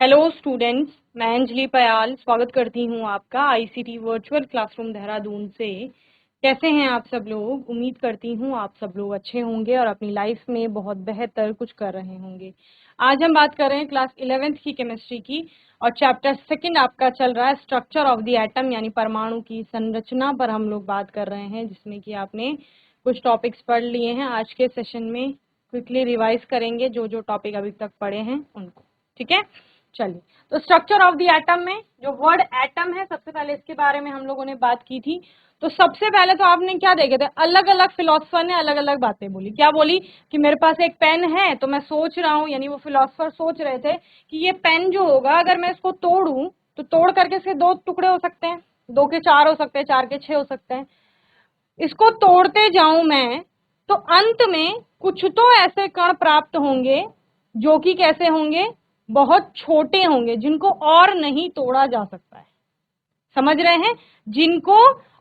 Hello students, मैं अंजलि पयाल स्वागत करती हूँ आपका आईसीटी वर्चुअल क्लासरूम देहरादून से। कैसे हैं आप सब लोग? उम्मीद करती हूँ आप सब लोग अच्छे होंगे और अपनी लाइफ में बहुत बेहतर कुछ कर रहे होंगे। आज हम बात कर रहे हैं क्लास 11th की केमिस्ट्री की और चैप्टर 2 आपका चल रहा है स्ट्रक्चर ऑफ द एटम, यानी परमाणु की संरचना पर हम लोग बात कर रहे हैं, जिसमें कि आपने कुछ टॉपिक्स पढ़ लिए हैं। आज के सेशन में क्विकली रिवाइज करेंगे जो जो टॉपिक अभी तक पढ़े हैं उनको, ठीक है? चलिए, तो स्ट्रक्चर ऑफ द एटम में जो वर्ड एटम है, सबसे पहले इसके बारे में हम लोगों ने बात की थी। तो सबसे पहले तो आपने क्या देखे थे, अलग अलग फिलोसफर ने अलग अलग बातें बोली। क्या बोली कि मेरे पास एक पेन है तो मैं सोच रहा हूँ, यानी वो फिलोसफर सोच रहे थे कि ये पेन जो होगा अगर मैं इसको तोड़ूं तो तोड़ करके इसके 2 टुकड़े हो सकते हैं, 2 के 4 हो सकते हैं, 4 के 6 हो सकते हैं। इसको तोड़ते जाऊं मैं तो अंत में कुछ तो ऐसे कण प्राप्त होंगे जो कि कैसे होंगे, बहुत छोटे होंगे, जिनको और नहीं तोड़ा जा सकता है। समझ रहे हैं? जिनको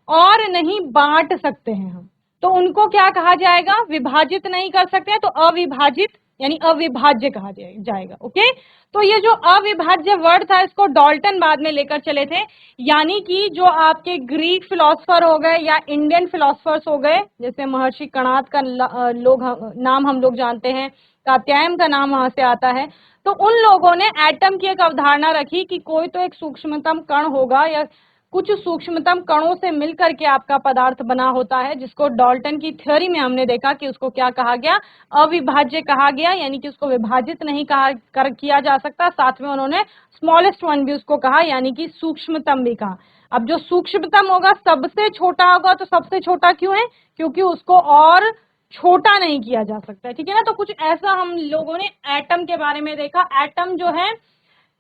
और नहीं बांट सकते हैं हम, तो उनको क्या कहा जाएगा? विभाजित नहीं कर सकते हैं तो अविभाजित यानी अविभाज्य कहा जाएगा। ओके, तो ये जो अविभाज्य वर्ड था इसको डाल्टन बाद में लेकर चले थे, यानी कि जो आपके ग्रीक फिलोसफर हो गए या इंडियन फिलोसफर्स हो गए, जैसे महर्षि कणाद का नाम हम लोग जानते हैं, कात्यायन का नाम वहां से आता है। तो उन लोगों ने एटम की एक अवधारणा रखी कि कोई तो एक सूक्ष्मतम कण होगा या कुछ सूक्ष्मतम कणों से मिलकर के आपका पदार्थ बना होता है, जिसको डाल्टन की थ्योरी में हमने देखा कि उसको क्या कहा गया? अविभाज्य कहा गया, यानी कि उसको विभाजित नहीं किया जा सकता। साथ में उन्होंने स्मॉलेस्ट वन भी उसको कहा, यानी कि सूक्ष्मतम भी कहा। अब जो सूक्ष्मतम होगा सबसे छोटा होगा, तो सबसे छोटा क्यों है? क्योंकि उसको और छोटा नहीं किया जा सकता है, ठीक है ना? तो कुछ ऐसा हम लोगों ने एटम के बारे में देखा। एटम जो है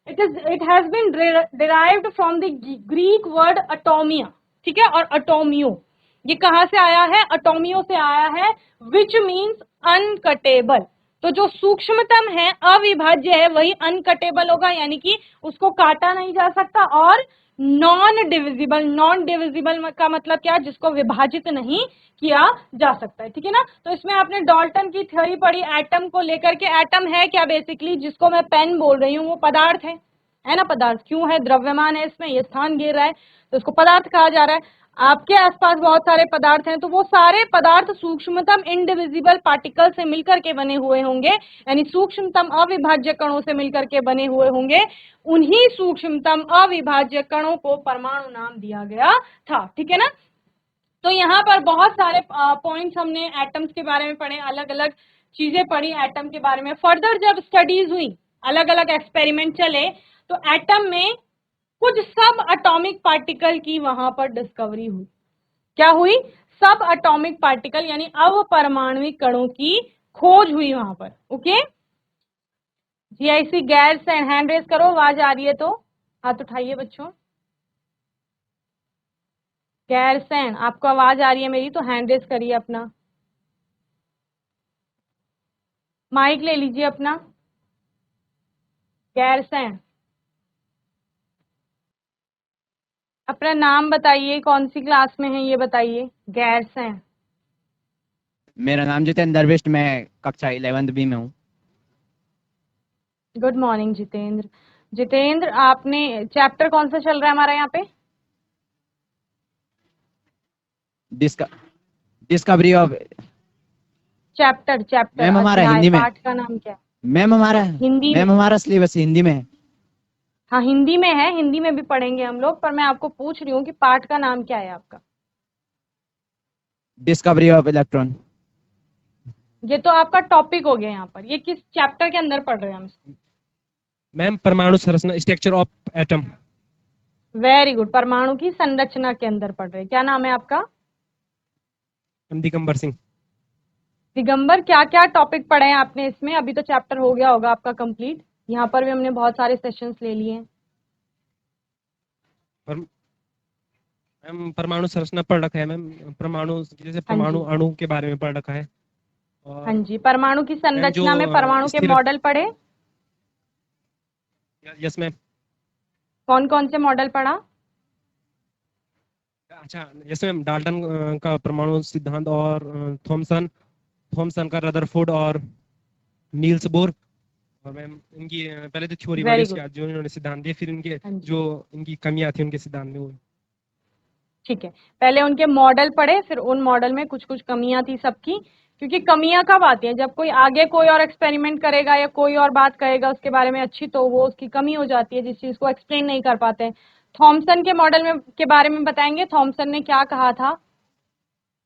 it has been derived from the Greek word atomia, ठीक है, और atomio ये कहां से आया है? अटोमियो से आया है, which means uncuttable। तो जो सूक्ष्मतम है, अविभाज्य है, वही अनकटेबल होगा, यानी कि उसको काटा नहीं जा सकता, और नॉन डिविजिबल। नॉन डिविजिबल का मतलब क्या? जिसको विभाजित नहीं किया जा सकता है, ठीक है ना? तो इसमें आपने डाल्टन की थ्योरी पढ़ी एटम को लेकर के। एटम है क्या? बेसिकली जिसको मैं पेन बोल रही हूँ वो पदार्थ है ना? पदार्थ क्यों है? द्रव्यमान है, इसमें ये स्थान घेर रहा है तो उसको पदार्थ कहा जा रहा है। आपके आसपास बहुत सारे पदार्थ हैं, तो वो सारे पदार्थ सूक्ष्मतम इनडिविजिबल पार्टिकल से मिलकर के बने हुए होंगे, यानी सूक्ष्मतम अविभाज्य कणों से मिलकर के बने हुए होंगे। उन्हीं सूक्ष्मतम अविभाज्य कणों को परमाणु नाम दिया गया था, ठीक है ना? तो यहाँ पर बहुत सारे पॉइंट्स हमने एटम्स के बारे में पढ़े, अलग अलग चीजें पढ़ी एटम के बारे में। फर्दर जब स्टडीज हुई, अलग अलग एक्सपेरिमेंट चले, तो एटम में कुछ सब एटॉमिक पार्टिकल की वहां पर डिस्कवरी हुई। क्या हुई? सब एटॉमिक पार्टिकल यानी अवपरमाणविक कणों की खोज हुई वहां पर। Okay, GIC gas and hand raise करो, आवाज आ रही है तो हाथ उठाइए बच्चों। गैरसैन, आपको आवाज आ रही है मेरी तो हैंड रेस करिए अपना, माइक ले लीजिए अपना। गैरसैन, अपना नाम बताइए, कौन सी क्लास में है ये बताइए। गैरसैन, मेरा नाम जितेंद्र दरविष्ट, मैं कक्षा 11th बी में हूँ। Good morning Jitendra. जितेंद्र, आपने चैप्टर कौन सा चल रहा है हमारा यहाँ पे? Discovery of chapter chapter ma'am हमारा अध्याय, हिंदी में। पाठ का नाम क्या है? मैम हमारा हिंदी में? मैम हमारा सिलेबस हिंदी में है। हाँ, हिंदी में है, हिंदी में भी पढ़ेंगे हम लोग, पर मैं आपको पूछ रही हूँ कि पाठ का नाम क्या है आपका? Discovery of electron. ये तो आपका टॉपिक हो गया यहाँ पर। ये किस चैप्टर के अंदर पढ़ रहे हैं हम इसको? मैम परमाणु संरचना, structure of atom. Very good, परमाणु की संरचना के अंदर पढ़ रहे हैं। क्या नाम है आपका? दिगंबर सिंह। दिगंबर, क्या क्या टॉपिक पढ़े हैं आपने इसमें? अभी तो चैप्टर हो गया होगा आपका कंप्लीट। यहाँ पर भी हमने बहुत सारे सेशंस ले लिए हैं। मैम परमाणु संरचना पढ़ रखा है मैम, परमाणु जैसे परमाणु अणु के बारे में पढ़ रखा है। और हाँ जी, परमाणु की संरचना में परमाणु के मॉडल पढ़े? Yes ma'am. कौन कौन से मॉडल पढ़ा? अच्छा, यस मैम, डाल्टन का परमाणु सिद्धांत और थॉमसन का रदरफोर्ड और नील्स बोर और मैम इनकी पहले तो थ्योरी वेरी वाली गुड। जो इन्होंने सिद्धांत दिए, फिर इनके हाँ जी, जो इनकी कमियां थी उनके सिद्धांत में वो। ठीक है। पहले उनके मॉडल पढ़े, फिर उन मॉडल में कुछ कुछ कमियां थी सबकी, क्योंकि कमियां कब आती हैं, जब कोई आगे कोई और एक्सपेरिमेंट करेगा या कोई और बात कहेगा उसके बारे में अच्छी, तो वो उसकी कमी हो जाती है, जिस चीज को एक्सप्लेन नहीं कर पाते हैं। थॉमसन के मॉडल में के बारे में बताएंगे, थॉमसन ने क्या कहा था,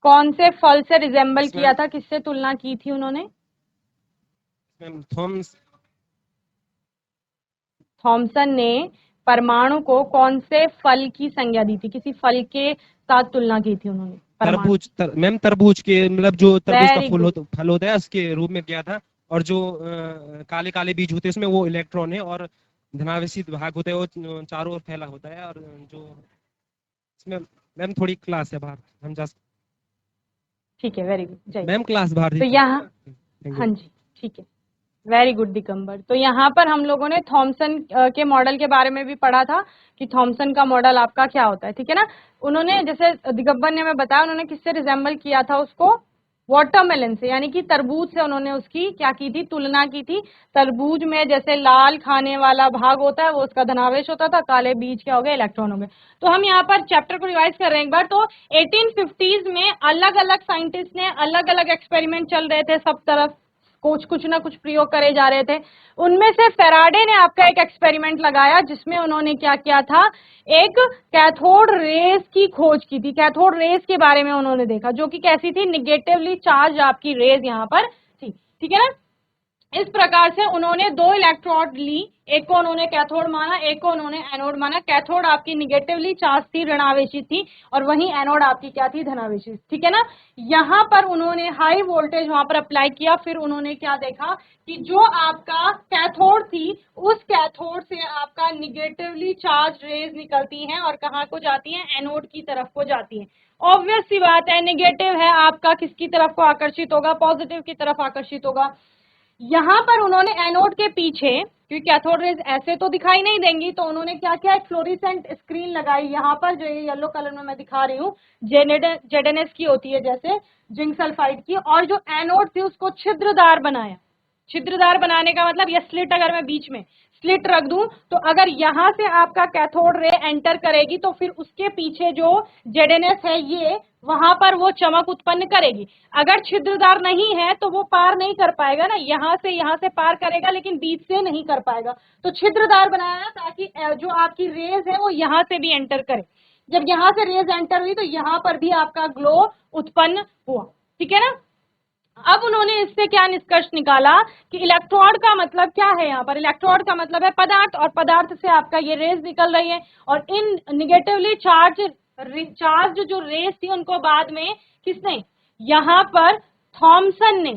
कौन से फल से रिजेंबल किया था, किससे तुलना की थी उन्होंने? मैम थॉमसन ने परमाणु को कौन से फल की संज्ञा दी थी, किसी फल के साथ तुलना की थी उन्होंने परमाणु? मैम तरबूज के, मतलब जो तरबूज का वेरी गुड। फल होता है उसके रूप में किया था। और जो काले काले बीज होते हैं उसमें वो इलेक्ट्रॉन है, और धनावेशी भाग होता है वो चारों ओर फैला होता है। और जो इसमें मैम थोड़ी क्लास है बाहर, हम जा सकते? ठीक है, वेरी गुड, जय। मैम क्लास बाहर थी तो यहाँ, थैंक हाँ यू। जी, ठीक है, वेरी गुड दिगंबर। तो यहाँ पर हम लोगों ने थॉमसन के मॉडल के बारे में भी पढ़ा था कि थॉमसन का मॉडल आपका क्या होता है, ठीक है ना। उन्होंने, जैसे दिगंबर ने हमें बताया, उन्होंने किससे रिजेंबल किया था उसको, वाटरमेलन से, यानी कि तरबूज से उन्होंने उसकी क्या की थी, तुलना की थी। तरबूज में जैसे लाल खाने वाला भाग होता है वो उसका धनावेश होता था, काले बीज क्या हो गए, इलेक्ट्रॉन हो गए। तो हम यहाँ पर चैप्टर को रिवाइज कर रहे हैं एक बार। तो 1850s में अलग अलग साइंटिस्ट ने अलग अलग एक्सपेरिमेंट चल रहे थे सब तरफ, कुछ ना कुछ प्रयोग करे जा रहे थे। उनमें से फेराडे ने आपका एक एक्सपेरिमेंट लगाया जिसमें उन्होंने क्या किया था, एक कैथोड रेस की खोज की थी। कैथोड रेस के बारे में उन्होंने देखा, जो कि कैसी थी, निगेटिवली चार्ज आपकी रेस यहाँ पर थी, ठीक है ना। इस प्रकार से उन्होंने दो इलेक्ट्रोड ली, एक को उन्होंने कैथोड माना, एक को उन्होंने एनोड माना। कैथोड आपकी निगेटिवली चार्ज थी, ऋणावेशी थी, और वहीं एनोड आपकी क्या थी, धनावेशी, ठीक है ना। यहां पर उन्होंने हाई वोल्टेज वहां पर अप्लाई किया। फिर उन्होंने क्या देखा कि जो आपका कैथोड थी, उस कैथोड से आपका निगेटिवली चार्ज रेज निकलती हैं और कहां को जाती हैं, एनोड की तरफ को जाती हैं। ऑब्वियस सी बात है, निगेटिव है आपका किसकी तरफ को आकर्षित होगा, पॉजिटिव की तरफ आकर्षित होगा। यहां पर उन्होंने एनोड के पीछे, क्योंकि कैथोड रेज ऐसे तो दिखाई नहीं देंगी, तो उन्होंने क्या किया, एक फ्लोरिसेंट स्क्रीन लगाई यहां पर, जो ये येलो कलर में मैं दिखा रही हूँ, जेडेनएस की होती है जैसे जिंक सल्फाइड की। और जो एनोड थी उसको छिद्रदार बनाया। छिद्रदार बनाने का मतलब, ये स्लिट अगर मैं बीच में स्लिट रख दूं, तो अगर यहां से आपका कैथोड रे एंटर करेगी तो फिर उसके पीछे जो जेडेनएस है ये, वहां पर वो चमक उत्पन्न करेगी। अगर छिद्रदार नहीं है तो वो पार नहीं कर पाएगा ना, यहां से पार करेगा लेकिन बीच से नहीं कर पाएगा। तो छिद्रदार बनाया ताकि जो आपकी रेज है वो यहां से भी एंटर करे। जब यहां से रेज एंटर हुई तो यहां पर भी आपका ग्लो उत्पन्न हुआ, ठीक है ना। अब उन्होंने इससे क्या निष्कर्ष निकाला कि इलेक्ट्रोड का मतलब क्या है, यहाँ पर इलेक्ट्रोड का मतलब है पदार्थ, और पदार्थ से आपका ये रेज निकल रही है। और इन निगेटिवली चार्ज जो रेज थी उनको बाद में किसने, यहाँ पर थॉमसन ने,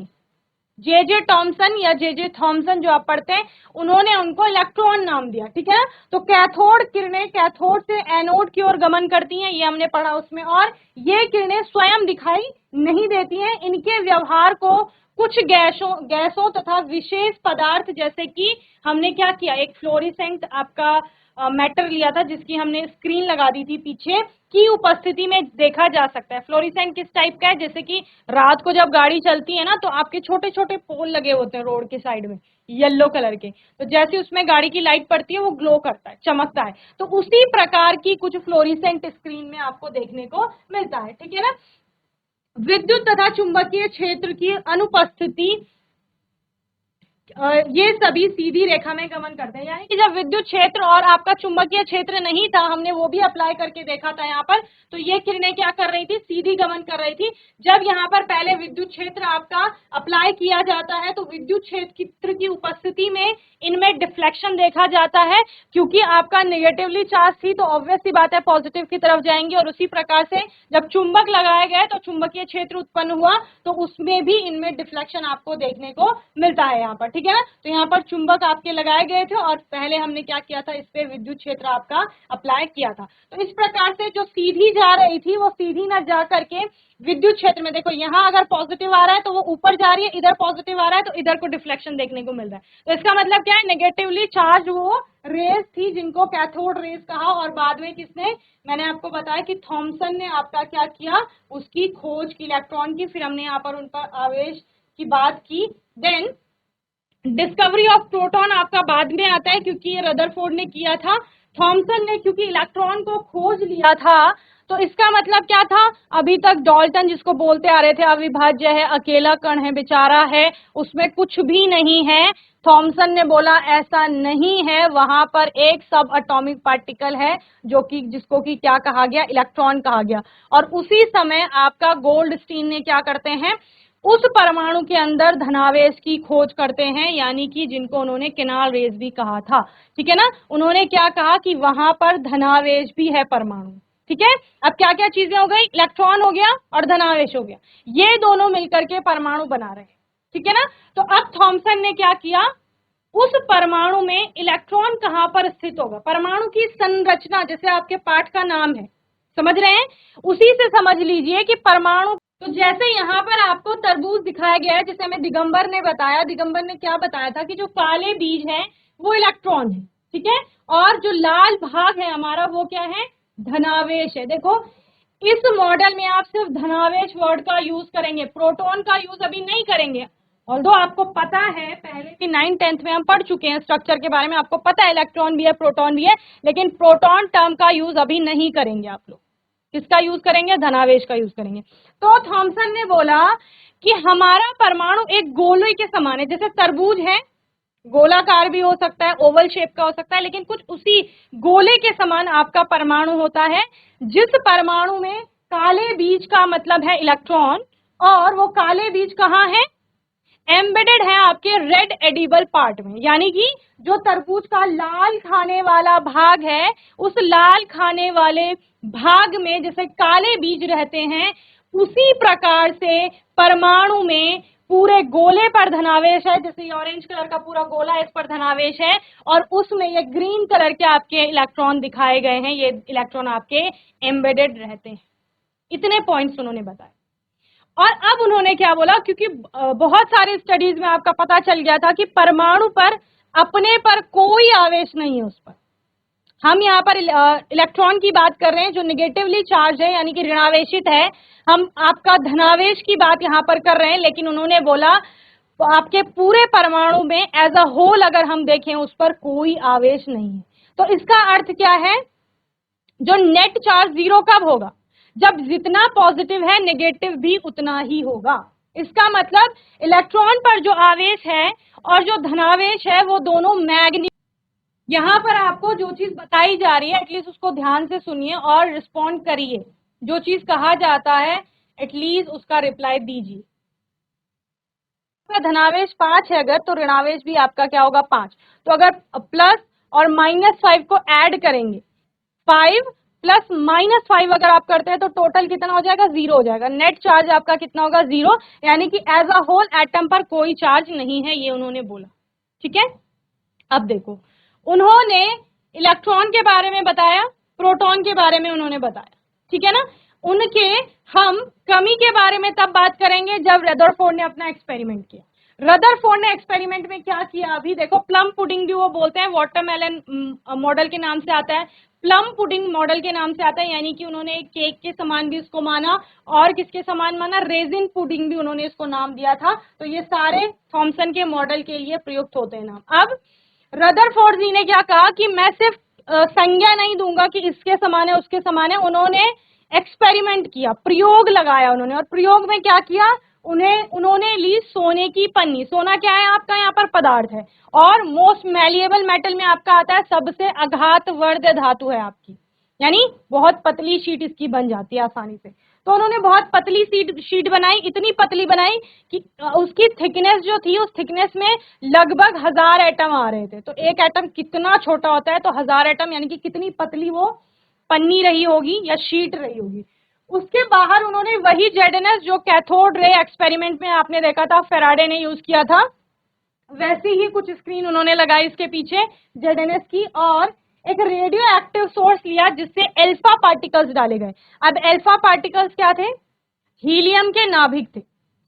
जे टॉमसन या जे थॉमसन जो आप पढ़ते हैं, उन्होंने उनको इलेक्ट्रॉन नाम दिया, ठीक है। तो कैथोड किरणें कैथोड से एनोड की ओर गमन करती हैं, ये हमने पढ़ा उसमें। और ये किरणें स्वयं दिखाई नहीं देती हैं, इनके व्यवहार को कुछ गैसों तथा विशेष पदार्थ, जैसे कि हमने क्या किया, एक फ्लोरिसेंट आपका मैटर लिया था जिसकी हमने स्क्रीन लगा दी थी पीछे, की उपस्थिति में देखा जा सकता है। फ्लोरिसेंट किस टाइप का है, जैसे कि रात को जब गाड़ी चलती है ना तो आपके छोटे छोटे पोल लगे होते हैं रोड के साइड में, येलो कलर के, तो जैसे उसमें गाड़ी की लाइट पड़ती है वो ग्लो करता है, चमकता है। तो उसी प्रकार की कुछ फ्लोरिसेंट स्क्रीन में आपको देखने को मिलता है, ठीक है ना। विद्युत तथा चुंबकीय क्षेत्र की अनुपस्थिति, ये सभी सीधी रेखा में गमन करते हैं। यानी कि जब विद्युत क्षेत्र और आपका चुंबकीय क्षेत्र नहीं था, हमने वो भी अप्लाई करके देखा था यहाँ पर, तो ये किरणें क्या कर रही थी, सीधी गमन कर रही थी। जब यहाँ पर पहले विद्युत क्षेत्र आपका अप्लाई किया जाता है तो विद्युत क्षेत्र की उपस्थिति में इनमें डिफ्लेक्शन देखा जाता है, क्योंकि आपका नेगेटिवली चार्ज थी तो ऑब्वियस सी बात है पॉजिटिव की तरफ जाएंगे। और उसी प्रकार से जब चुंबक लगाए गए तो चुंबकीय क्षेत्र उत्पन्न हुआ, तो उसमें भी इनमें डिफ्लेक्शन आपको देखने को मिलता है यहाँ पर, ठीक है ना। तो यहाँ पर चुंबक आपके लगाए गए थे और पहले हमने क्या किया था, इस पे विद्युत क्षेत्र आपका अप्लाई किया था। तो इस प्रकार से जो सीधी जा रही थी वो सीधी ना जा करके विद्युत क्षेत्र में, देखो यहाँ अगर पॉजिटिव आ रहा है तो वो ऊपर जा रही है, इधर पॉजिटिव आ रहा है तो इधर को डिफ्लेक्शन देखने को मिल रहा है। तो इसका मतलब क्या है, नेगेटिवली चार्ज वो रेस थी जिनको कैथोड रेस कहा। और बाद में किसने, मैंने आपको बताया कि थॉमसन ने आपका क्या किया, उसकी खोज की इलेक्ट्रॉन की। फिर हमने यहाँ पर उन पर आवेश की बात की। देन डिस्कवरी ऑफ प्रोटॉन आपका बाद में आता है क्योंकि ये रदरफोर्ड ने किया था। थॉमसन ने क्योंकि इलेक्ट्रॉन को खोज लिया था, तो इसका मतलब क्या था, अभी तक डाल्टन जिसको बोलते आ रहे थे अविभाज्य है, अकेला कण है, बेचारा है, उसमें कुछ भी नहीं है। थॉमसन ने बोला ऐसा नहीं है, वहां पर एक सब एटॉमिक पार्टिकल है जो कि जिसको कि क्या कहा गया, इलेक्ट्रॉन कहा गया। और उसी समय आपका गोल्डस्टीन ने क्या करते हैं, उस परमाणु के अंदर धनावेश की खोज करते हैं, यानी कि जिनको उन्होंने केनाल रेज भी कहा था। ठीक है ना, उन्होंने क्या कहा कि वहां पर धनावेश भी है परमाणु। ठीक है, अब क्या क्या चीजें हो गई, इलेक्ट्रॉन हो गया और धनावेश हो गया, ये दोनों मिलकर के परमाणु बना रहे हैं। ठीक है ना, तो अब थॉमसन ने क्या किया, उस परमाणु में इलेक्ट्रॉन कहां पर स्थित होगा, परमाणु की संरचना, जैसे आपके पाठ का नाम है, समझ रहे हैं, उसी से समझ लीजिए कि परमाणु, तो जैसे यहाँ पर आपको तरबूज दिखाया गया है, जैसे हमें दिगंबर ने बताया, दिगंबर ने क्या बताया था कि जो काले बीज हैं वो इलेक्ट्रॉन है। ठीक है, और जो लाल भाग है हमारा वो क्या है, धनावेश है। देखो इस मॉडल में आप सिर्फ धनावेश वर्ड का यूज करेंगे, प्रोटॉन का यूज अभी नहीं करेंगे। ऑल्दो आपको पता है, पहले की 9th-10th में हम पढ़ चुके हैं स्ट्रक्चर के बारे में, आपको पता है इलेक्ट्रॉन भी है प्रोटॉन भी है, लेकिन प्रोटॉन टर्म का यूज अभी नहीं करेंगे आप लोग। किसका यूज करेंगे, धनावेश का यूज करेंगे। तो थॉमसन ने बोला कि हमारा परमाणु एक गोले के समान है, जैसे तरबूज है गोलाकार भी हो सकता है, ओवल शेप का हो सकता है, लेकिन कुछ उसी गोले के समान आपका परमाणु होता है, जिस परमाणु में काले बीज का मतलब है इलेक्ट्रॉन, और वो काले बीज कहाँ है, एम्बेडेड है आपके रेड एडिबल पार्ट में, यानी कि जो तरबूज का लाल खाने वाला भाग है, उस लाल खाने वाले भाग में जैसे काले बीज रहते हैं, उसी प्रकार से परमाणु में पूरे गोले पर धनावेश है, जैसे ऑरेंज कलर का पूरा गोला इस पर धनावेश है, और उसमें ये ग्रीन कलर के आपके इलेक्ट्रॉन दिखाए गए हैं, ये इलेक्ट्रॉन आपके एम्बेडेड रहते हैं। इतने पॉइंट्स उन्होंने बताए। और अब उन्होंने क्या बोला, क्योंकि बहुत सारे स्टडीज में आपका पता चल गया था कि परमाणु पर अपने पर कोई आवेश नहीं है उस पर। हम यहाँ पर इलेक्ट्रॉन की बात कर रहे हैं जो निगेटिवली चार्ज है, यानी कि ऋणावेशित है, हम आपका धनावेश की बात यहाँ पर कर रहे हैं, लेकिन उन्होंने बोला तो आपके पूरे परमाणु में एज अ होल अगर हम देखें उस पर कोई आवेश नहीं है। तो इसका अर्थ क्या है, जो नेट चार्ज जीरो कब होगा, जब जितना पॉजिटिव है नेगेटिव भी उतना ही होगा। इसका मतलब इलेक्ट्रॉन पर जो आवेश है और जो धनावेश है वो दोनों मैग्नेट, यहाँ पर आपको जो चीज बताई जा रही है एटलीस्ट उसको ध्यान से सुनिए और रिस्पॉन्ड करिए, जो चीज कहा जाता है एटलीस्ट उसका रिप्लाई दीजिए। धनावेश 5 है अगर, तो ऋणावेश भी आपका क्या होगा 5। तो अगर प्लस और -5 को ऐड करेंगे, 5 प्लस -5 अगर आप करते हैं तो टोटल कितना हो जाएगा, 0 हो जाएगा। नेट चार्ज आपका कितना होगा, 0, यानी कि एज अ होल एटम पर कोई चार्ज नहीं है, ये उन्होंने बोला। ठीक है, अब देखो उन्होंने इलेक्ट्रॉन के बारे में बताया, प्रोटॉन के बारे में उन्होंने बताया। ठीक है ना, उनके हम कमी के बारे में तब बात करेंगे जब रदरफोर्ड ने अपना एक्सपेरिमेंट किया। रदरफोर्ड ने एक्सपेरिमेंट में क्या किया, अभी देखो प्लम पुडिंग भी वो बोलते हैं, वाटरमेलन मॉडल के नाम से आता है, प्लम पुडिंग मॉडल के नाम से आता है, यानी कि उन्होंने केक के समान भी इसको माना, और किसके समान माना, रेजिन पुडिंग भी उन्होंने इसको नाम दिया था। तो ये सारे थॉमसन के मॉडल के लिए प्रयुक्त होते हैं नाम। अब रदरफोर्ड जी ने क्या कहा कि मैं सिर्फ संज्ञा नहीं दूंगा कि इसके समान है उसके समान है, उन्होंने एक्सपेरिमेंट किया, प्रयोग लगाया उन्होंने। और प्रयोग में क्या किया, उन्होंने ली सोने की पन्नी। सोना क्या है आपका यहाँ पर पदार्थ है, और मोस्ट मैलिएबल मेटल में आपका आता है सबसे आघातवर्ध धातु है आपकी, यानी बहुत पतली शीट इसकी बन जाती है आसानी से। तो उन्होंने बहुत पतली शीट बनाई, इतनी पतली बनाई कि उसकी थिकनेस जो थी, उस थिकनेस में लगभग 1000 एटम आ रहे थे। तो एक एटम कितना छोटा होता है, तो 1000 एटम, यानी कि कितनी पतली वो पन्नी रही होगी या शीट रही होगी। उसके बाहर उन्होंने वही जेडएनएस जो कैथोड रे एक्सपेरिमेंट में आपने देखा था फेराडे ने यूज किया था, वैसी ही कुछ स्क्रीन उन्होंने लगाई इसके पीछे जेडएनएस की, और एक रेडियो एक्टिव सोर्स लिया जिससे अल्फा पार्टिकल्स डाले गए। अब अल्फा पार्टिकल्स क्या थे, हीलियम के नाभिक थे।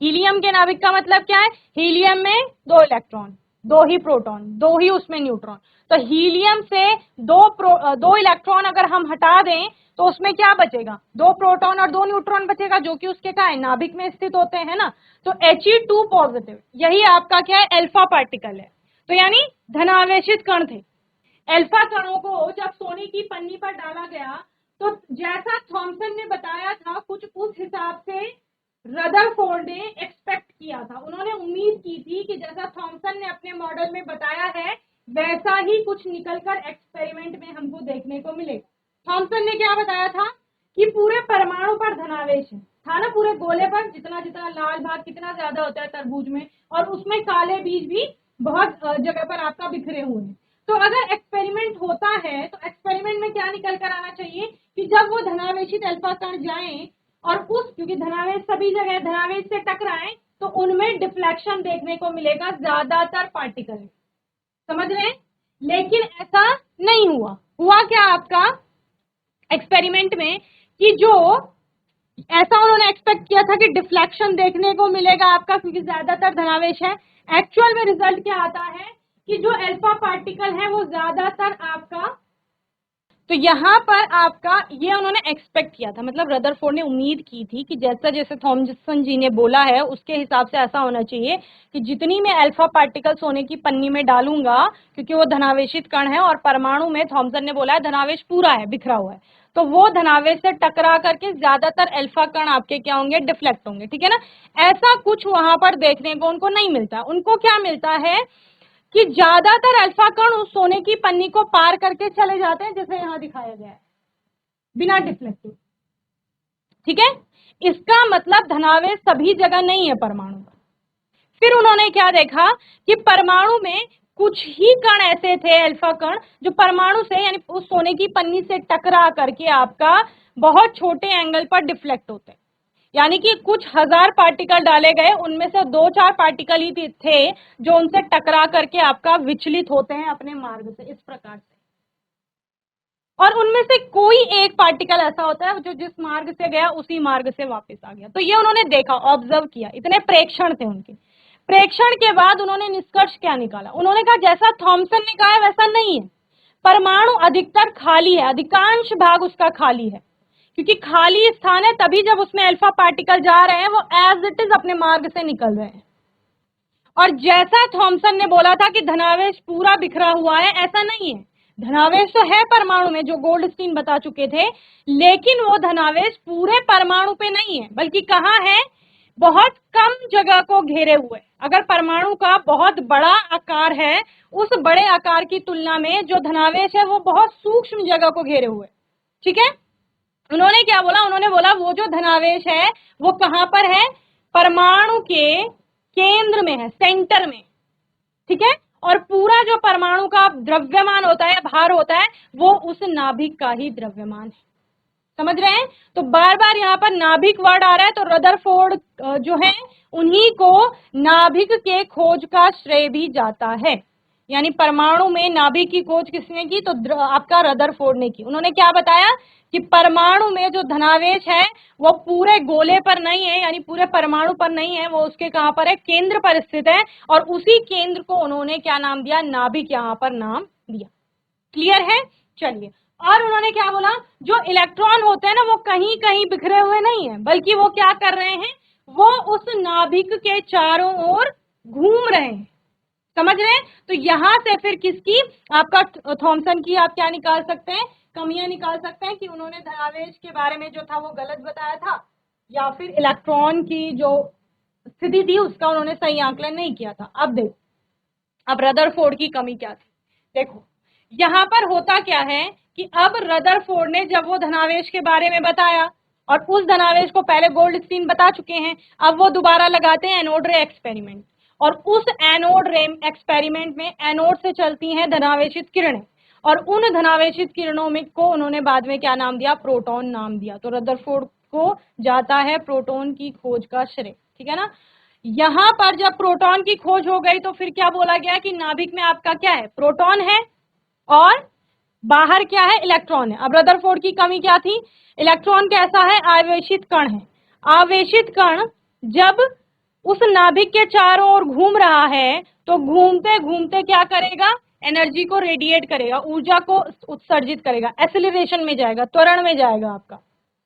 हीलियम के नाभिक का मतलब क्या है, हीलियम में 2 इलेक्ट्रॉन, दो ही प्रोटॉन, दो ही उसमें न्यूट्रॉन। तो हीलियम से दो इलेक्ट्रॉन अगर हम हटा दें तो उसमें क्या बचेगा, दो प्रोटॉन और दो न्यूट्रॉन बचेगा, जो कि उसके क्या है, नाभिक में स्थित होते हैं ना। तो He2 पॉजिटिव, यही आपका क्या है, अल्फा पार्टिकल है। तो यानी धनावेशित कण थे। अल्फा कणों को जब सोने की पन्नी पर डाला गया तो जैसा थॉमसन ने बताया था कुछ उस हिसाब से रदरफोर्ड ने एक्सपेक्ट किया था। उन्होंने उम्मीद की थी कि जैसा थॉमसन ने अपने मॉडल में बताया है वैसा ही कुछ निकलकर एक्सपेरिमेंट में हमको देखने को मिलेगा। थॉमसन ने क्या बताया था कि पूरे परमाणु पर धनावेश है, था ना, पूरे गोले पर जितना जितना लाल भाग कितना ज्यादा होता है तरबूज में, और उसमें काले बीज भी बहुत जगह पर आपका बिखरे हुए हैं। तो अगर एक्सपेरिमेंट होता है तो एक्सपेरिमेंट में क्या निकल कर आना चाहिए कि जब वो धनावेशित अल्फा कण जाएं और क्योंकि धनावेश सभी जगह धनावेश से टकराएं तो उनमें डिफ्लेक्शन देखने को मिलेगा ज्यादातर पार्टिकल, समझ रहे हैं। लेकिन ऐसा नहीं हुआ। हुआ क्या आपका एक्सपेरिमेंट में कि जो ऐसा उन्होंने एक्सपेक्ट किया था कि डिफ्लेक्शन देखने को मिलेगा आपका क्योंकि ज्यादातर धनावेश है। एक्चुअल में रिजल्ट क्या आता है कि जो अल्फा पार्टिकल है वो ज्यादातर आपका, तो यहाँ पर आपका ये उन्होंने एक्सपेक्ट किया था, मतलब रदरफोर्ड ने उम्मीद की थी कि जैसा जैसे थॉमसन जी ने बोला है उसके हिसाब से ऐसा होना चाहिए कि जितनी मैं अल्फा पार्टिकल सोने की पन्नी में डालूंगा, क्योंकि वो धनावेशित कण है और परमाणु में थॉमसन ने बोला है धनावेश पूरा है, बिखरा हुआ है, तो वो धनावेश से टकरा करके ज्यादातर अल्फा कण आपके क्या होंगे, डिफ्लेक्ट होंगे, ठीक है ना। ऐसा कुछ वहां पर देखने को उनको नहीं मिलता। उनको क्या मिलता है कि ज्यादातर अल्फा कण उस सोने की पन्नी को पार करके चले जाते हैं, जैसे यहां दिखाया गया है, बिना डिफ्लेक्टिव, ठीक है। इसका मतलब धनावेश सभी जगह नहीं है परमाणु का। फिर उन्होंने क्या देखा कि परमाणु में कुछ ही कण ऐसे थे अल्फा कण जो परमाणु से यानी उस सोने की पन्नी से टकरा करके आपका बहुत छोटे एंगल पर डिफ्लेक्ट होते हैं, यानी कि कुछ हजार पार्टिकल डाले गए उनमें से 2-4 पार्टिकल ही थे जो उनसे टकरा करके आपका विचलित होते हैं अपने मार्ग से, इस प्रकार से। और उनमें से कोई एक पार्टिकल ऐसा होता है जो जिस मार्ग से गया उसी मार्ग से वापस आ गया। तो ये उन्होंने देखा, ऑब्जर्व किया, इतने प्रेक्षण थे उनके। प्रेक्षण के बाद उन्होंने निष्कर्ष क्या निकाला, उन्होंने कहा जैसा थॉमसन ने कहा है वैसा नहीं है, परमाणु अधिकतर खाली है, अधिकांश भाग उसका खाली है, क्योंकि खाली स्थान है तभी जब उसमें अल्फा पार्टिकल जा रहे हैं वो एज इट इज अपने मार्ग से निकल रहे हैं। और जैसा थॉमसन ने बोला था कि धनावेश पूरा बिखरा हुआ है, ऐसा नहीं है। धनावेश तो है परमाणु में जो गोल्डस्टीन बता चुके थे, लेकिन वो धनावेश पूरे परमाणु पे नहीं है, बल्कि कहाँ है, बहुत कम जगह को घेरे हुए। अगर परमाणु का बहुत बड़ा आकार है, उस बड़े आकार की तुलना में जो धनावेश है वो बहुत सूक्ष्म जगह को घेरे हुए, ठीक है। उन्होंने क्या बोला, उन्होंने बोला वो जो धनावेश है वो कहां पर है, परमाणु के केंद्र में है, सेंटर में, ठीक है। और पूरा जो परमाणु का द्रव्यमान होता है, भार होता है, वो उस नाभिक का ही द्रव्यमान है, समझ रहे हैं। तो बार बार यहाँ पर नाभिक वर्ड आ रहा है, तो रदरफोर्ड जो है उन्हीं को नाभिक के खोज का श्रेय भी जाता है। यानी परमाणु में नाभिक की खोज किसने की, तो आपका रदरफोर्ड ने की। उन्होंने क्या बताया कि परमाणु में जो धनावेश है वो पूरे गोले पर नहीं है, यानी पूरे परमाणु पर नहीं है, वो उसके कहां पर है, केंद्र पर स्थित है, और उसी केंद्र को उन्होंने क्या नाम दिया, नाभिक यहाँ पर नाम दिया। क्लियर है, चलिए। और उन्होंने क्या बोला, जो इलेक्ट्रॉन होते हैं ना वो कहीं कहीं बिखरे हुए नहीं है, बल्कि वो क्या कर रहे हैं, वो उस नाभिक के चारों ओर घूम रहे हैं, समझ रहे हैं। तो यहां से फिर किसकी, आपका थॉमसन की आप क्या निकाल सकते हैं, कमियां निकाल सकते हैं कि उन्होंने धनावेश के बारे में जो था वो गलत बताया था, या फिर इलेक्ट्रॉन की जो स्थिति थी उसका उन्होंने सही आकलन नहीं किया था। अब देखो, अब रदरफोर्ड की कमी क्या थी, देखो यहाँ पर होता क्या है कि अब रदरफोर्ड ने जब वो धनावेश के बारे में बताया, और उस धनावेश को पहले गोल्डस्टीन बता चुके हैं, अब वो दोबारा लगाते हैं एनोड रे एक्सपेरिमेंट, और उस एनोड रे एक्सपेरिमेंट में एनोड से चलती हैं धनावेशित किरणें, और उन धनावेशित किरणों में को उन्होंने बाद में क्या नाम दिया, प्रोटॉन नाम दिया। तो रदरफोर्ड को जाता है प्रोटॉन की खोज का श्रेय, ठीक है ना। यहां पर जब प्रोटॉन की खोज हो गई तो फिर क्या बोला गया कि नाभिक में आपका क्या है, प्रोटॉन है, और बाहर क्या है, इलेक्ट्रॉन है। अब रदरफोर्ड की कमी क्या थी, इलेक्ट्रॉन कैसा है, आवेशित कण है। आवेशित कण जब उस नाभिक के चारों ओर घूम रहा है तो घूमते घूमते क्या करेगा, एनर्जी को रेडिएट करेगा, ऊर्जा को उत्सर्जित करेगा, एक्सेलरेशन में जाएगा, त्वरण में जाएगा आपका,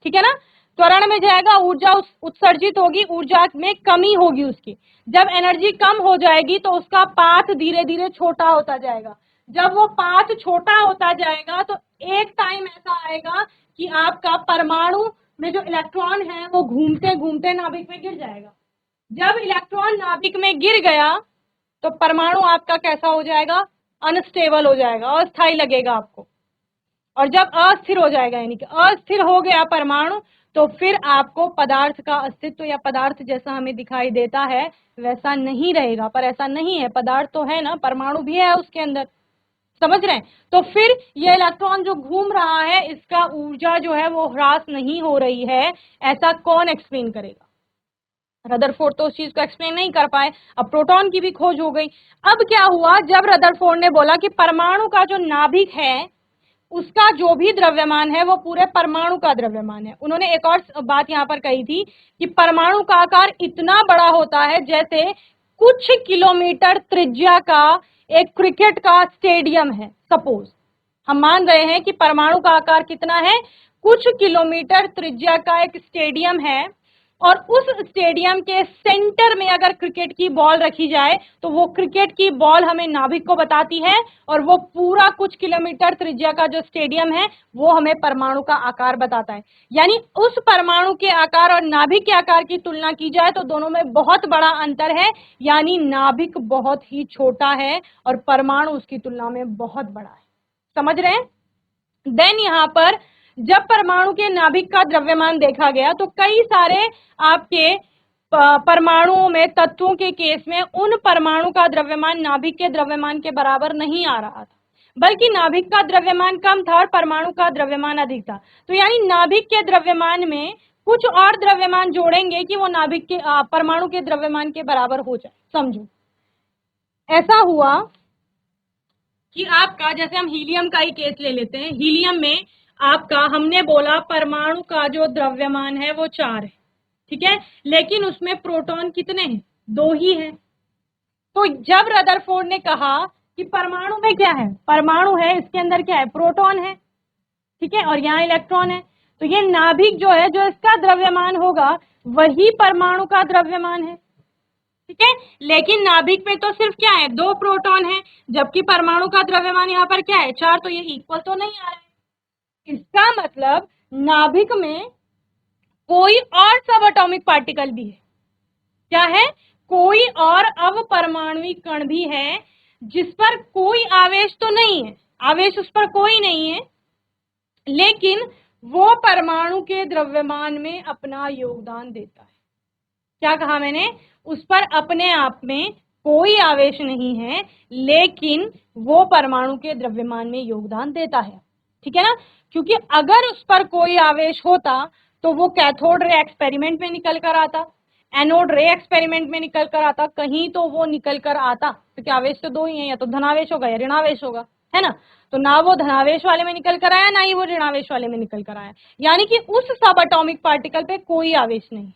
ठीक है ना, त्वरण में जाएगा, ऊर्जा उत्सर्जित होगी, ऊर्जा में कमी होगी उसकी। जब एनर्जी कम हो जाएगी तो उसका पाथ धीरे धीरे छोटा होता जाएगा। जब वो पाथ छोटा होता जाएगा तो एक टाइम ऐसा आएगा कि आपका परमाणु में जो इलेक्ट्रॉन है वो घूमते घूमते नाभिक में गिर जाएगा। जब इलेक्ट्रॉन नाभिक में गिर गया तो परमाणु आपका कैसा हो जाएगा, अनस्टेबल हो जाएगा, अस्थायी लगेगा आपको। और जब अस्थिर हो जाएगा यानी कि अस्थिर हो गया परमाणु, तो फिर आपको पदार्थ का अस्तित्व या पदार्थ जैसा हमें दिखाई देता है वैसा नहीं रहेगा। पर ऐसा नहीं है, पदार्थ तो है ना, परमाणु भी है उसके अंदर, समझ रहे हैं। तो फिर ये इलेक्ट्रॉन जो घूम रहा है इसका ऊर्जा जो है वो ह्रास नहीं हो रही है, ऐसा कौन एक्सप्लेन करेगा? रदरफोर्ड तो उस चीज को एक्सप्लेन नहीं कर पाए। अब प्रोटॉन की भी खोज हो गई। अब क्या हुआ, जब रदरफोर्ड ने बोला कि परमाणु का जो नाभिक है उसका जो भी द्रव्यमान है वो पूरे परमाणु का द्रव्यमान है। उन्होंने एक और बात यहाँ पर कही थी कि परमाणु का आकार इतना बड़ा होता है जैसे कुछ किलोमीटर त्रिज्या का एक क्रिकेट का स्टेडियम है। सपोज हम मान रहे हैं कि परमाणु का आकार कितना है, कुछ किलोमीटर त्रिज्या का एक स्टेडियम है, और उस स्टेडियम के सेंटर में अगर क्रिकेट की बॉल रखी जाए तो वो क्रिकेट की बॉल हमें नाभिक को बताती है, और वो पूरा कुछ किलोमीटर त्रिज्या का जो स्टेडियम है वो हमें परमाणु का आकार बताता है। यानी उस परमाणु के आकार और नाभिक के आकार की तुलना की जाए तो दोनों में बहुत बड़ा अंतर है, यानी नाभिक बहुत ही छोटा है और परमाणु उसकी तुलना में बहुत बड़ा है। समझ रहे हैं? देन यहाँ पर जब परमाणु के नाभिक का द्रव्यमान देखा गया तो कई सारे आपके परमाणुओं में, तत्वों के केस में उन परमाणु का द्रव्यमान नाभिक के द्रव्यमान के बराबर नहीं आ रहा था, बल्कि नाभिक का द्रव्यमान कम था और परमाणु का द्रव्यमान अधिक था। तो यानी नाभिक के द्रव्यमान में कुछ और द्रव्यमान जोड़ेंगे कि वो नाभिक के परमाणु के द्रव्यमान के बराबर हो जाए। समझो, ऐसा हुआ कि आपका, जैसे हम हीलियम का ही केस ले लेते हैं, हीलियम में आपका हमने बोला परमाणु का जो द्रव्यमान है वो 4 है, ठीक है, लेकिन उसमें प्रोटॉन कितने हैं, 2 ही हैं। तो जब रदरफोर्ड ने कहा कि परमाणु में क्या है, परमाणु है, इसके अंदर क्या है, प्रोटॉन है, ठीक है, और यहाँ इलेक्ट्रॉन है, तो ये नाभिक जो है, जो इसका द्रव्यमान होगा वही परमाणु का द्रव्यमान है, ठीक है। लेकिन नाभिक में तो सिर्फ क्या है, 2 प्रोटॉन है, जबकि परमाणु का द्रव्यमान यहाँ पर क्या है, 4, तो ये इक्वल तो नहीं आ रहा है। इसका मतलब नाभिक में कोई और सब एटॉमिक पार्टिकल भी है। क्या है, कोई और अवपरमाणुक कण भी है जिस पर कोई आवेश तो नहीं है, आवेश उस पर कोई नहीं है, लेकिन वो परमाणु के द्रव्यमान में अपना योगदान देता है। क्या कहा मैंने, उस पर अपने आप में कोई आवेश नहीं है, लेकिन वो परमाणु के द्रव्यमान में योगदान देता है, ठीक है ना। क्योंकि अगर उस पर कोई आवेश होता तो वो कैथोड रे एक्सपेरिमेंट में निकल कर आता, एनोड रे एक्सपेरिमेंट में निकल कर आता, कहीं तो वो निकल कर आता, क्योंकि आवेश तो 2 ही है, या तो धनावेश होगा या ऋणावेश होगा, है ना। तो ना वो धनावेश वाले में निकल कर आया, ना ही वो ऋणावेश वाले में निकल कर आया, यानी कि उस सब एटॉमिक पार्टिकल पे कोई आवेश नहीं।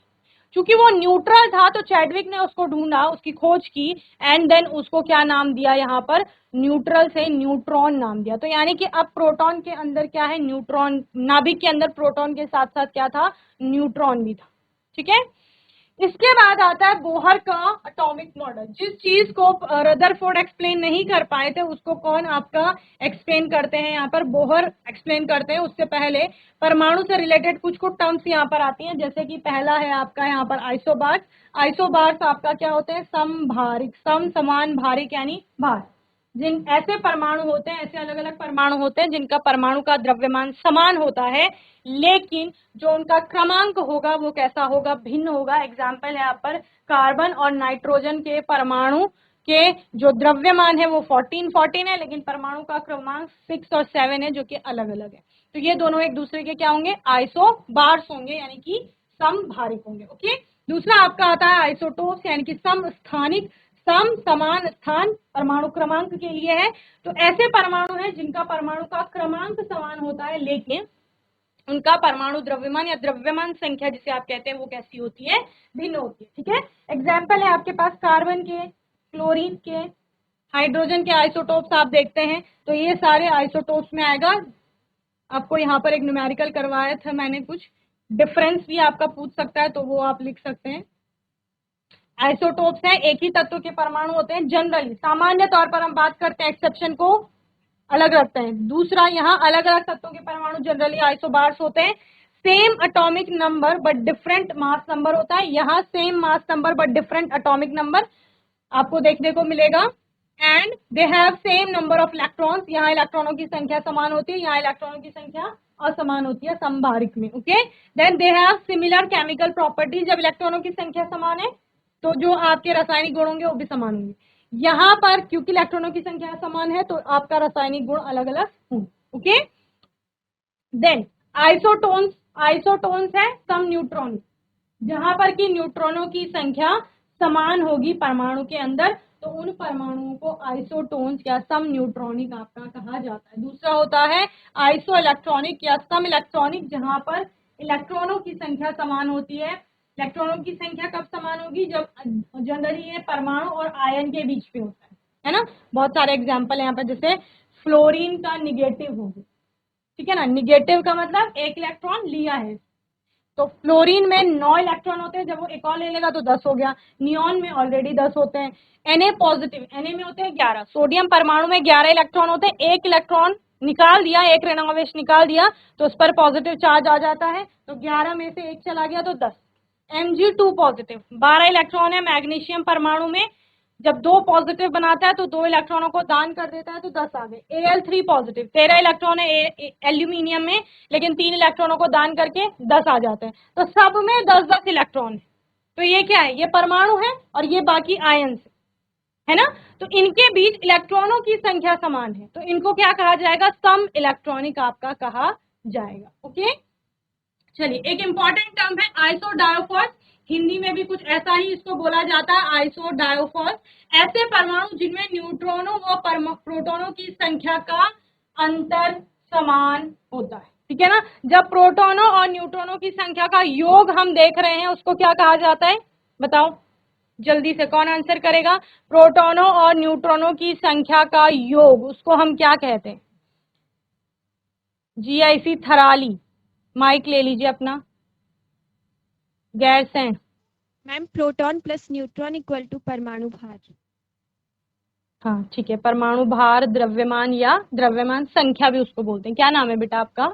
क्योंकि वो न्यूट्रल था तो चैडविक ने उसको ढूंढा, उसकी खोज की, एंड देन उसको क्या नाम दिया, यहाँ पर न्यूट्रल से न्यूट्रॉन नाम दिया। तो यानी कि अब प्रोटॉन के अंदर क्या है, न्यूट्रॉन, नाभिक के अंदर प्रोटॉन के साथ साथ क्या था, न्यूट्रॉन भी था, ठीक है। इसके बाद आता है बोहर का एटॉमिक मॉडल। जिस चीज को रदरफोर्ड एक्सप्लेन नहीं कर पाए थे उसको कौन आपका एक्सप्लेन करते हैं, यहाँ पर बोहर एक्सप्लेन करते हैं। उससे पहले परमाणु से रिलेटेड कुछ कुछ टर्म्स यहाँ पर आती हैं, जैसे कि पहला है आपका यहाँ पर आइसोबार्स। आइसोबार्स आपका क्या होते हैं, समभारिक, सम समान भारिक यानी भार। जिन ऐसे परमाणु होते हैं, ऐसे अलग अलग परमाणु होते हैं जिनका परमाणु का द्रव्यमान समान होता है, लेकिन जो उनका क्रमांक होगा वो कैसा होगा, भिन्न होगा। एग्जाम्पल है यहाँ पर कार्बन और नाइट्रोजन के परमाणु के जो द्रव्यमान है वो 14 है, लेकिन परमाणु का क्रमांक 6 और 7 है, जो कि अलग अलग है। तो ये दोनों एक दूसरे के क्या होंगे, आइसोबार्स होंगे, यानी कि समभारिक होंगे। ओके, दूसरा आपका आता है आइसोटोप्स, यानी कि समस्थानिक, सम समान स्थान परमाणु क्रमांक के लिए है। तो ऐसे परमाणु हैं जिनका परमाणु का क्रमांक समान होता है, लेकिन उनका परमाणु द्रव्यमान या द्रव्यमान संख्या जिसे आप कहते हैं वो कैसी होती है, भिन्न होती है, ठीक है। एग्जाम्पल है आपके पास कार्बन के, क्लोरीन के, हाइड्रोजन के आइसोटोप्स आप देखते हैं तो ये सारे आइसोटोप्स में आएगा। आपको यहाँ पर एक न्यूमेरिकल करवाया था मैंने, कुछ डिफरेंस भी आपका पूछ सकता है तो वो आप लिख सकते हैं। आइसोटोप्स हैं, एक ही तत्व के परमाणु होते हैं जनरली, सामान्य तौर पर हम बात करते हैं, एक्सेप्शन को अलग रखते हैं। दूसरा, यहाँ अलग अलग तत्वों के परमाणु जनरली आइसोबार्स होते हैं। Same atomic number but different mass number होता है। यहाँ same mass number but different atomic number आपको देखने को मिलेगा। And they have same number of electrons, यहाँ इलेक्ट्रॉनों की संख्या समान होती है, यहाँ इलेक्ट्रॉनों की संख्या असमान होती है समभारिक में। Okay, then they have similar chemical properties. जब इलेक्ट्रॉनों की संख्या समान है तो जो आपके रासायनिक गुण होंगे वो भी समान होंगे। यहाँ पर क्योंकि इलेक्ट्रॉनों की संख्या समान है तो आपका रासायनिक गुण अलग अलग होंगे। ओके, देन आइसोटोन्स, आइसोटोन्स है सम न्यूट्रॉनिक, जहां पर कि न्यूट्रॉनों की संख्या समान होगी परमाणु के अंदर तो उन परमाणुओं को आइसोटोन्स या सम न्यूट्रॉनिक आपका कहा जाता है। दूसरा होता है आइसो इलेक्ट्रॉनिक या सम इलेक्ट्रॉनिक, जहां पर इलेक्ट्रॉनों की संख्या समान होती है। इलेक्ट्रॉनों की संख्या कब समान होगी? जब जनरली ये परमाणु और आयन के बीच में होता है ना। बहुत सारे एग्जाम्पल है यहाँ पर, जैसे फ्लोरीन का निगेटिव होगी, ठीक है ना। निगेटिव का मतलब एक इलेक्ट्रॉन लिया है, तो फ्लोरीन में 9 इलेक्ट्रॉन होते हैं, जब वो एक और ले लेगा तो 10 हो गया। नियॉन में ऑलरेडी 10 होते हैं। Na पॉजिटिव, Na में होते हैं 11। सोडियम परमाणु में 11 इलेक्ट्रॉन होते हैं, एक इलेक्ट्रॉन निकाल दिया, एक ऋणावेश निकाल दिया तो उस पर पॉजिटिव चार्ज आ जाता है, तो 11 में से एक चला गया तो 10। Mg2 पॉजिटिव, 12 इलेक्ट्रॉन है मैग्नीशियम परमाणु में, जब 2 पॉजिटिव बनाता है तो 2 इलेक्ट्रॉनों को दान कर देता है तो 10 आ गए। Al3 पॉजिटिव, 13 इलेक्ट्रॉन है एल्यूमिनियम में, लेकिन 3 इलेक्ट्रॉनों को दान करके 10 आ जाते हैं, तो सब में 10-10 इलेक्ट्रॉन है। तो ये क्या है? ये परमाणु है और ये बाकी आयन है ना, तो इनके बीच इलेक्ट्रॉनों की संख्या समान है, तो इनको क्या कहा जाएगा? सम इलेक्ट्रॉनिक आपका कहा जाएगा। ओके, चलिए एक इंपॉर्टेंट टर्म है आइसोडायोफॉस, हिंदी में भी कुछ ऐसा ही इसको बोला जाता है, आइसोडायोफॉस। ऐसे परमाणु जिनमें न्यूट्रॉनों व प्रोटॉनों की संख्या का अंतर समान होता है, ठीक है ना। जब प्रोटॉनों और न्यूट्रॉनों की संख्या का योग हम देख रहे हैं उसको क्या कहा जाता है? बताओ जल्दी से, कौन आंसर करेगा? प्रोटॉनों और न्यूट्रॉनों की संख्या का योग, उसको हम क्या कहते हैं? GIC थराली, माइक ले लीजिए अपना। Gairsain ma'am, proton plus neutron equal to परमाणु भार। हाँ ठीक है, परमाणु भार, द्रव्यमान या द्रव्यमान संख्या भी उसको बोलते हैं। क्या नाम है बेटा आपका?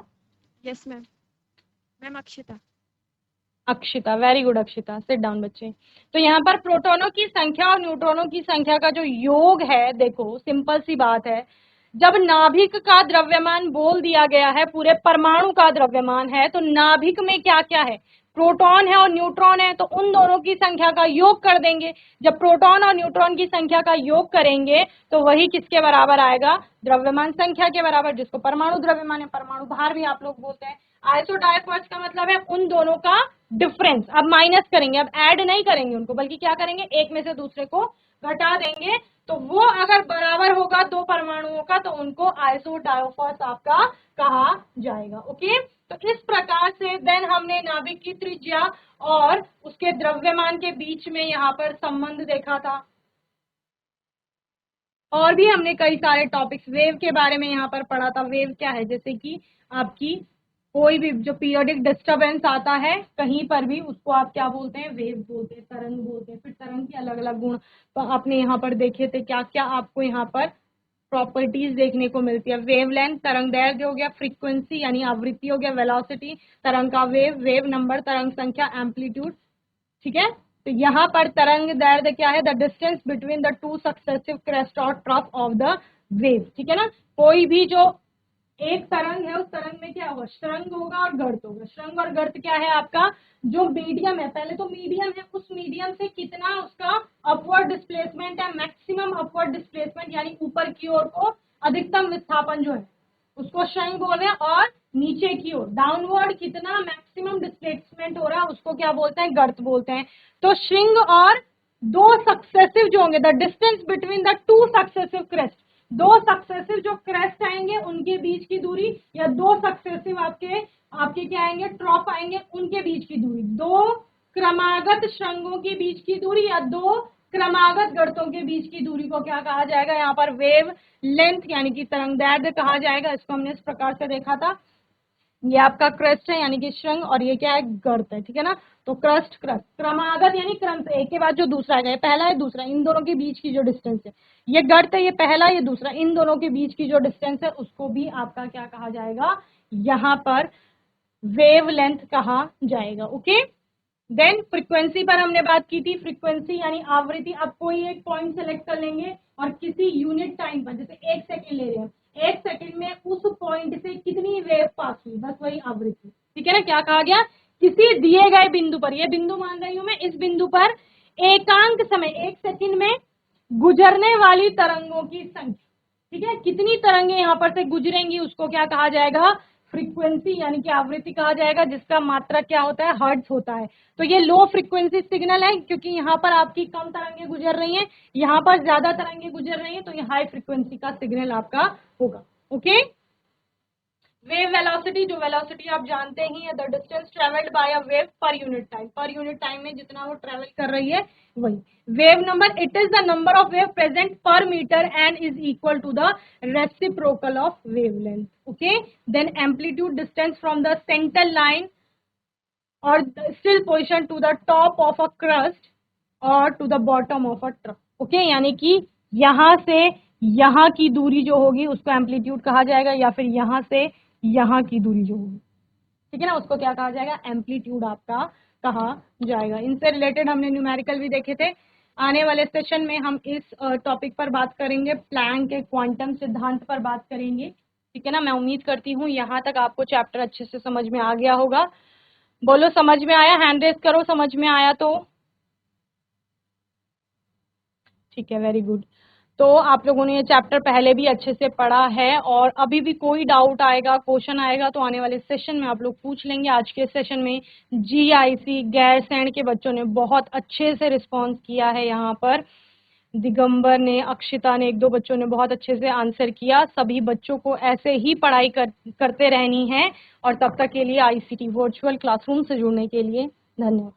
Yes ma'am, ma'am Akshita. Akshita, very good Akshita, sit down बच्चे। तो यहाँ पर प्रोटॉनों की संख्या और न्यूट्रॉनों की संख्या का जो योग है, देखो सिंपल सी बात है, जब नाभिक का द्रव्यमान बोल दिया गया है, पूरे परमाणु का द्रव्यमान है, तो नाभिक में क्या क्या है? प्रोटॉन है और न्यूट्रॉन है, तो उन दोनों की संख्या का योग कर देंगे। जब प्रोटॉन और न्यूट्रॉन की संख्या का योग करेंगे तो वही किसके बराबर आएगा? द्रव्यमान संख्या के बराबर, जिसको परमाणु द्रव्यमान या परमाणु भार भी आप लोग बोलते हैं। आइसोडायोफॉस का मतलब है उन दोनों का डिफरेंस। अब माइनस करेंगे, अब ऐड नहीं करेंगे उनको, बल्कि क्या करेंगे? एक में से दूसरे को घटा देंगे, तो वो अगर बराबर होगा दो परमाणुओं का तो उनको आइसोडायोफॉस आपका कहा जाएगा। ओके, तो इस प्रकार से देन हमने नाभिक की त्रिज्या और उसके द्रव्यमान के बीच में यहाँ पर संबंध देखा था। और भी हमने कई सारे टॉपिक्स वेव के बारे में यहाँ पर पढ़ा था। वेव क्या है? जैसे कि आपकी कोई भी जो पीरियोडिक डिस्टरबेंस आता है कहीं पर भी, उसको आप क्या बोलते हैं? वेव बोलते हैं, तरंग बोलते हैं। फिर तरंग के अलग अलग गुण तो आपने यहाँ पर देखे थे, क्या क्या आपको यहाँ पर प्रॉपर्टीज देखने को मिलती है। वेवलेंथ, तरंग दैर्घ्य हो गया, फ्रीक्वेंसी यानी आवृत्ति हो गया, वेलोसिटी तरंग का, वेव नंबर तरंग संख्या, एम्पलीट्यूड, ठीक है। तो यहाँ पर तरंग दैर्घ्य क्या है? The distance between the two successive crest और ट्रफ ऑफ द वेव, ठीक है ना। कोई भी जो एक तरंग है उस तरंग में क्या होगा? श्रृंग होगा और गर्त होगा। श्रृंग और गर्त क्या है आपका? जो मीडियम है, पहले तो मीडियम है, उस मीडियम से कितना उसका अपवर्ड डिस्प्लेसमेंट है, मैक्सिमम अपवर्ड डिस्प्लेसमेंट यानी ऊपर की ओर को अधिकतम विस्थापन जो है उसको श्रृंग बोल रहे हैं, और नीचे की ओर डाउनवर्ड कितना मैक्सिमम डिस्प्लेसमेंट हो रहा है उसको क्या बोलते हैं? गर्त बोलते हैं। तो श्रृंग और दो सक्सेसिव जो होंगे, the distance between the two successive crest, दो सक्सेसिव जो क्रेस्ट आएंगे उनके बीच की दूरी, या दो सक्सेसिव आपके क्या आएंगे? ट्रॉप आएंगे, उनके बीच की दूरी, दो क्रमागत श्रृंगों के बीच की दूरी या दो क्रमागत गर्तों के बीच की दूरी को क्या कहा जाएगा, यहाँ पर वेव लेंथ यानी कि तरंगदैर्घ्य कहा जाएगा। इसको हमने इस प्रकार से देखा था, ये आपका क्रस्ट है यानी कि श्रृंग, और ये क्या है, गर्त है, ठीक है ना। तो क्रस्ट क्रस्ट, क्रमागत यानी क्रम से एक के बाद जो दूसरा है, पहला है दूसरा, इन दोनों के बीच की जो डिस्टेंस है, ये गर्त है, ये पहला ये दूसरा, इन दोनों के बीच की जो डिस्टेंस है उसको भी आपका क्या कहा जाएगा, यहाँ पर वेव लेंथ कहा जाएगा। ओके, देन फ्रीक्वेंसी पर हमने बात की थी, फ्रीक्वेंसी यानी आवृत्ति। अब कोई एक पॉइंट सेलेक्ट कर लेंगे और किसी यूनिट टाइम पर, जैसे 1 सेकंड ले रहे हैं, 1 सेकंड में उस पॉइंट से कितनी वेव पास हुई, बस वही आवृत्ति, ठीक है ना। क्या कहा गया, किसी दिए गए बिंदु पर, ये बिंदु मान रही हूं मैं, इस बिंदु पर एकांक समय 1 सेकंड में गुजरने वाली तरंगों की संख्या, ठीक है, कितनी तरंगे यहाँ पर से गुजरेंगी उसको क्या कहा जाएगा, फ्रीक्वेंसी यानी कि आवृत्ति कहा जाएगा, जिसका मात्रक क्या होता है, हर्ट्ज होता है। तो ये लो फ्रीक्वेंसी सिग्नल है, क्योंकि यहाँ पर आपकी कम तरंगे गुजर रही हैं, यहाँ पर ज्यादा तरंगे गुजर रही हैं, तो ये हाई फ्रीक्वेंसी का सिग्नल आपका होगा। ओके, वेव वेलोसिटी, जो वेलोसिटी आप जानते ही है, the distance travelled by a wave per unit time में जितना वो ट्रेवल कर रही है वही। Wave number, it is the number of wave present per metre and is equal to the reciprocal of wavelength. Okay, then amplitude distance from the centre line और still position to the top of a crest और to the bottom of a trough. Okay, यानी कि यहाँ से यहाँ की दूरी जो होगी उसको एम्पलीट्यूड कहा जाएगा, या फिर यहाँ से यहाँ की दूरी जो होगी, ठीक है ना, उसको क्या कहा जाएगा, एम्पलीट्यूड आपका कहा जाएगा। इनसे रिलेटेड हमने न्यूमेरिकल भी देखे थे। आने वाले सेशन में हम इस टॉपिक पर बात करेंगे, प्लैंक के क्वांटम सिद्धांत पर बात करेंगे, ठीक है ना। मैं उम्मीद करती हूँ यहाँ तक आपको चैप्टर अच्छे से समझ में आ गया होगा। बोलो समझ में आया, हैंड रेज करो समझ में आया तो, ठीक है, वेरी गुड। तो आप लोगों ने ये चैप्टर पहले भी अच्छे से पढ़ा है, और अभी भी कोई डाउट आएगा, क्वेश्चन आएगा तो आने वाले सेशन में आप लोग पूछ लेंगे। आज के सेशन में GIC गैरसैंण के बच्चों ने बहुत अच्छे से रिस्पॉन्स किया है, यहाँ पर दिगंबर ने, अक्षिता ने, 1-2 बच्चों ने बहुत अच्छे से आंसर किया। सभी बच्चों को ऐसे ही पढ़ाई करते रहनी है, और तब तक के लिए ICT वर्चुअल क्लासरूम से जुड़ने के लिए धन्यवाद।